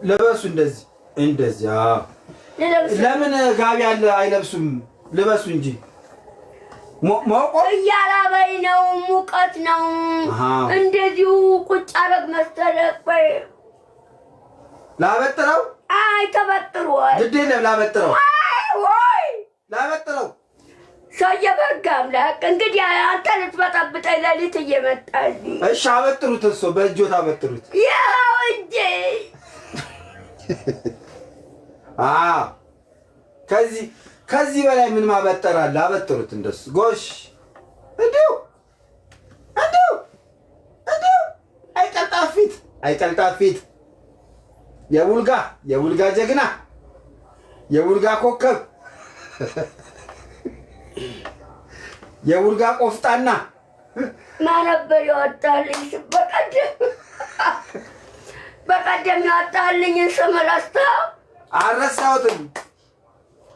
ልበሱ እንደዚህ ለምን ጋቢ አለ አይለብሱም? ልበሱ እንጂ ሞቆ እያላበኝ ነው፣ ሙቀት ነው። እንደዚሁ ቁጭ አረግ መሰለህ። ቆይ ላበጥረው። አይ ተበጥሯል። ግድ የለም ላበጥረው። ወይ ላበጥረው። ሰውዬ በጋ አምላክ እንግዲህ አንተ ልትበጠብጠኝ ሌሊት እየመጣልኝ። እሺ አበጥሩት፣ እሱ በእጆት አበጥሩት። ያው እንጂ ከዚህ በላይ ምን ማበጠር አለ? አበጥሩት እንደሱ። ጎሽ እንዲሁ አይቀልጣፊት የቡልጋ ጀግና የቡልጋ ኮከብ የቡልጋ ቆፍጣና ማነበር ያወጣልኝ በቀደም ያወጣልኝ ስም ረስተኸው? አልረሳሁትም።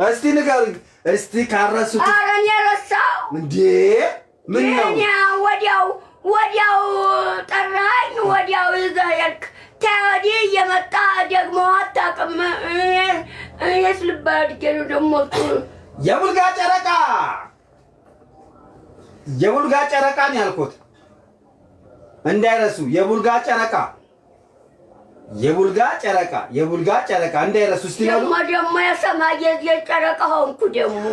እስቲ ንገሩኝ። እስቲ ካረሱት። ኧረ እኔ ረሳሁ እንዴ? ምን ነው? ወዲያው ጠራኸኝ፣ ወዲያው ይዘህ ሄድክ። ከወዲህ እየመጣ ደግሞ አታውቅም። እኔስ ልባድጌ ነው ደግሞ የቡልጋ ጨረቃ ነው ያልኩት እንዳይረሱ። የቡልጋ ጨረቃ እንዳይረሱ። እስቲ ደግሞ የሰማይ የጨረቃ ሆንኩ ደግሞ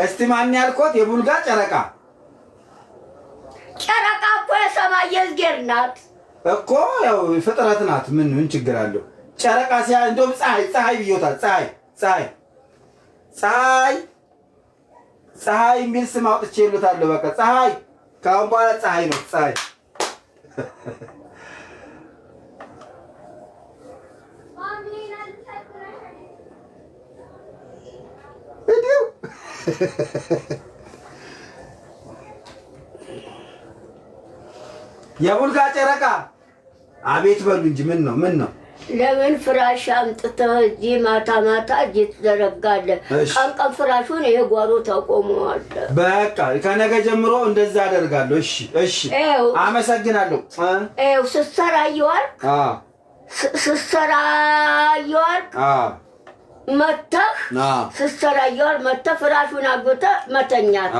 እስቲ ማን ያልኩት? የቡልጋ ጨረቃ እኮ የሰማይ የዝጌር ናት እኮ፣ ያው ፍጥረት ናት። ምን ችግር አለው? ጨረቃ ሲያ እንደውም ፀሐይ ብዮታል። ፀሐይ የሚል ስም አውጥቼ ይሉታለሁ። በቃ ፀሐይ ከአሁን በኋላ ፀሐይ ነው። ፀሐይ እንዲሁ የቡልጋ ጨረቃ አቤት በሉ እንጂ ምን ነው? ለምን ፍራሽ አምጥተህ እዚህ ማታ እዚህ ትዘረጋለህ? ቀን ፍራሹን ይሄ ጓሮ ተቆመዋል። በቃ ከነገ ጀምሮ እንደዛ አደርጋለሁ። እሺ አመሰግናለሁ። ስትሰራ እየዋልክ መተህ ፍራሹን አግብተህ መተኛት።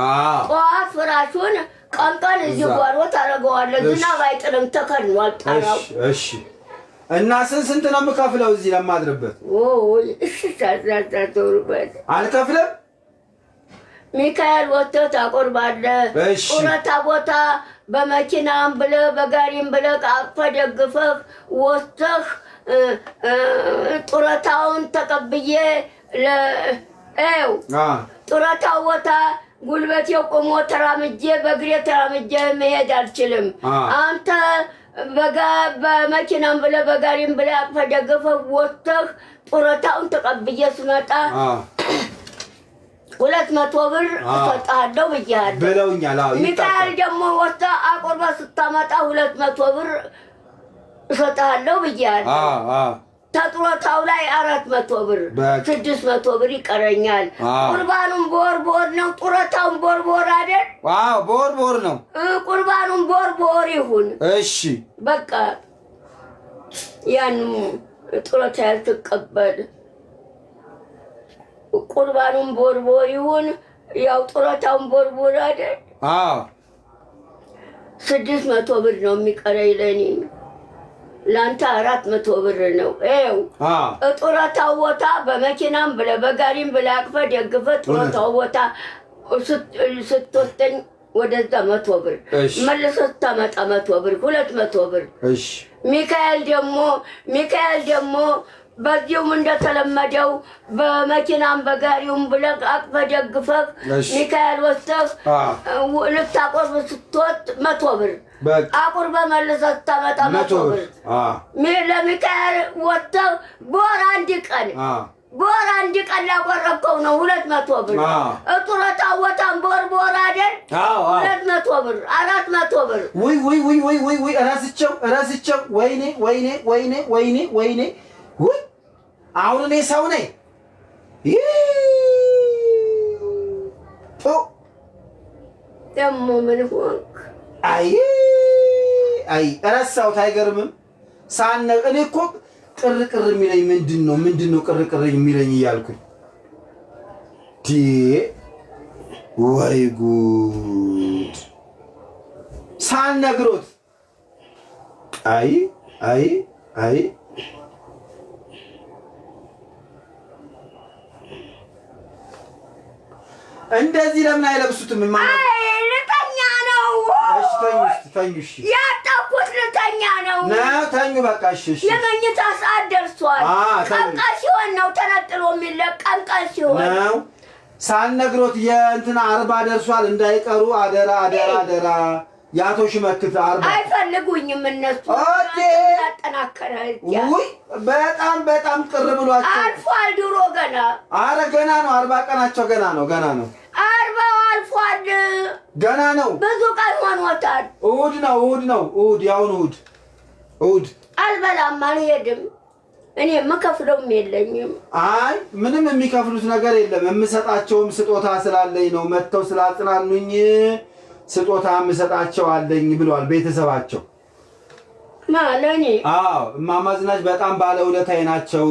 ጠዋት ፍራሹን ቀን እዚህ ጓሮ ታደርገዋለህ። ዝናብ አይጥልም፣ ተከድኗል ጣራው። እሺ እና ስንት ነው የምከፍለው እዚህ ለማድርበት? አልከፍልም። ሚካኤል ወጥተህ ታቆርባለህ። ጡረታ ቦታ በመኪናም ብለህ በጋሪም ብለህ አቅፈህ ደግፈህ ወጥተህ ጡረታውን ተቀብዬ ጡረታው ቦታ ጉልበቴ ቆሞ ተራምጄ በእግሬ ተራምጄ መሄድ አልችልም። አንተ በመኪናም ብለህ በጋሪም ብለህ አቅፈህ ደግፈህ ወጥተህ ጡረታውን ተቀብዬ ስመጣ 200 ብር እሰጥሃለሁ ብያለሁ ብለውኛል። ሚካኤል ደግሞ ወጥተህ አቆርበህ ስታመጣ 200 ብር እሰጥሃለሁ ብያለሁ። ተጡረታው ላይ 400 ብር 600 ብር ይቀረኛል። ቁርባኑን በወር ነው፣ ጡረታውን በወር አይደል? ዋው በወር ነው። ቁርባኑን በወር ይሁን። እሺ በቃ ያን ጡረታ ያልተቀበል ቁርባኑን በወር ይሁን። ያው ጡረታውን በወር አይደል? 600 ብር ነው የሚቀረኝ ለኔ። ላንተ 400 ብር ነው። ጡረታው ቦታ በመኪናም ብለህ በጋሪም ብለህ አቅፈህ ደግፈህ ጡረታው ቦታ ስትወስደኝ ወደዛ 100 ብር መልሰህ ስታመጣ 100 ብር 200 ብር። ሚካኤል ደግሞ በዚሁም እንደተለመደው በመኪናም በጋሪውም ብለህ አቅፈህ ደግፈህ ሚካኤል ወጥተህ ልታቆርብ ስትወጥ 100 ብር አቁርበህ መልሰህ ስታመጣ 100 ብር። ለሚካኤል ወጥተህ በወር አንድ ቀን ላቆረብከው ነው 200 ብር። ጡረታ ቦታም በወር አይደል? 200 ብር 400 ብር። ውይ እረስቸው። ወይኔ አሁን እኔ ሰው ነኝ። ደግሞ ምን ሆንክ? አይ አይ ረሳሁት። አይገርምም? እኔ እኮ ቅር የሚለኝ ምንድነው ቅር የሚለኝ እያልኩኝ ወይ ጉድ ሳልነግሮት አይ እንደዚህ ለምን አይለብሱትም? ልተኛ ነው። እሺ ተኙ። ያጣኩት ልተኛ ነው። ተኙ በቃ። እሺ የመኝታ ሰዓት ደርሷል። ቀን ሲሆን ነው ተነጥሎ የሚለቀም ቀን ሲሆን ነው። ሳልነግሮት የእንትና 40 ደርሷል እንዳይቀሩ አደራ። ያቶ ሽመክት 40 አይፈልጉኝም እነሱ ያጠናከራል። በጣም ቅር ብሏቸው አልፏል። ድሮ ገና ገና ነው። 40 ቀናቸው ገና ነው። 40 አልፏል። ገና ነው። ብዙ ቀን ሆኖታል። እሑድ ነው። ያውን እሑድ አልበላም፣ አልሄድም። እኔ የምከፍለውም የለኝም። ምንም የሚከፍሉት ነገር የለም። የምሰጣቸውም ስጦታ ስላለኝ ነው። መጥተው ስላጽናኑኝ ስጦታ የምሰጣቸው አለኝ ብለዋል ቤተሰባቸው። ማለኔ እማማ ዝናሽ በጣም ባለውለታዬ ናቸው።